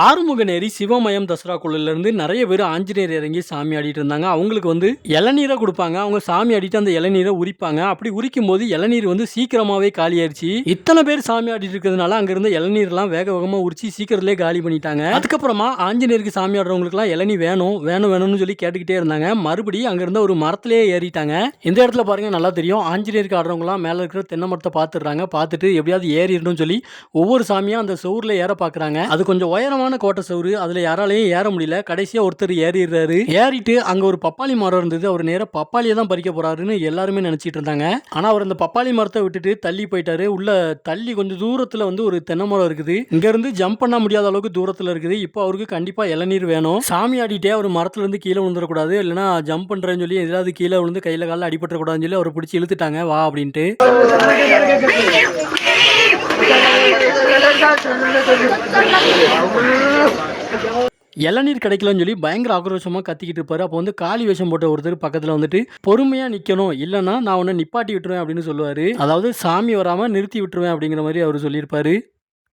ஆறுமுகநேரி சிவமயம் தசரா குழுலேருந்து நிறைய பேர் ஆஞ்சநேயர் இறங்கி சாமி ஆடிட்டு இருந்தாங்க. அவங்களுக்கு வந்து இளநீரை கொடுப்பாங்க. அவங்க சாமி ஆடிட்டு அந்த இளநீரை உரிப்பாங்க. அப்படி உரிக்கும் போது இளநீர் வந்து சீக்கிரமாவே காலி ஆயிடுச்சு. இத்தனை பேர் சாமி ஆடிட்டு இருக்கிறதுனால அங்க இருந்த இளநீர்லாம் வேக வேகமா உரிச்சு சீக்கிரத்திலே காலி பண்ணிட்டாங்க. அதுக்கப்புறமா ஆஞ்சநேயருக்கு சாமி ஆடுறவங்களுக்குலாம் இளநீ வேணும்னு சொல்லி கேட்டுக்கிட்டே இருந்தாங்க. மறுபடியும் அங்க இருந்த ஒரு மரத்திலேயே ஏறிட்டாங்க. இந்த இடத்துல பாருங்க, நல்லா தெரியும். ஆஞ்சநேயருக்கு ஆடுறவங்கலாம் மேல இருக்கிற தென்னை மரத்தை பார்த்துடுறாங்க. பார்த்துட்டு எப்படியாவது ஏறிடணும்னு சொல்லி ஒவ்வொரு சாமியா அந்த சவுர்ல ஏற பாக்குறாங்க. அது கொஞ்சம் உயரமான கோட்டை சவுறு. அதுல யாராலையும் ஏற முடியல. கடைசியா ஒருத்தர் ஏறிடுறாரு. ஏறிட்டு அங்க ஒரு பப்பாளி மரம் இருந்தது. அவர் நேரா பப்பாளியை தான் பறிக்க போறாருன்னு எல்லாருமே நினைச்சிட்டு இருந்தாங்க. ஆனா அவர் அந்த பப்பாளி மரத்தை விட்டுட்டு தள்ளி போயிட்டாரு. உள்ள தள்ளி கொஞ்சம் தூரத்துல வந்து ஒரு தென்னை மரம் இருக்குது. இங்க இருந்து ஜம்ப் பண்ண முடியாத அளவுக்கு தூரத்துல இருக்குது. இப்போ அவருக்கு கண்டிப்பா இளநீர் வேணும். சாமி ஆடிட்டே அவர் மரத்துல இருந்து கீழே விழுந்துடக்கூடாது, இல்லைன்னா ஜம்ப் பண்றேன்னு சொல்லி எதாவது கீழே விழுந்து கையில காலில் அடிபட்டுறக்கூடாதுன்னு சொல்லி அவரை பிடிச்சி இழுத்துட்டாங்க. வா அப்படின்ட்டு. இளநீர் கிடைக்கலன்னு சொல்லி பயங்கர ஆக்ரோஷமா கத்திக்கிட்டு இருப்பாரு. அப்போ வந்து காளி வேஷம் போட்ட ஒருத்தர் பக்கத்துல வந்துட்டு பொறுமையா நிக்கணும், இல்லைன்னா நான் உன்னை நிப்பாட்டி விட்டுருவேன் அப்படின்னு சொல்லுவாரு. அதாவது சாமி வராம நிறுத்தி விட்டுருவேன் அப்படிங்கிற மாதிரி அவர் சொல்லியிருப்பாரு.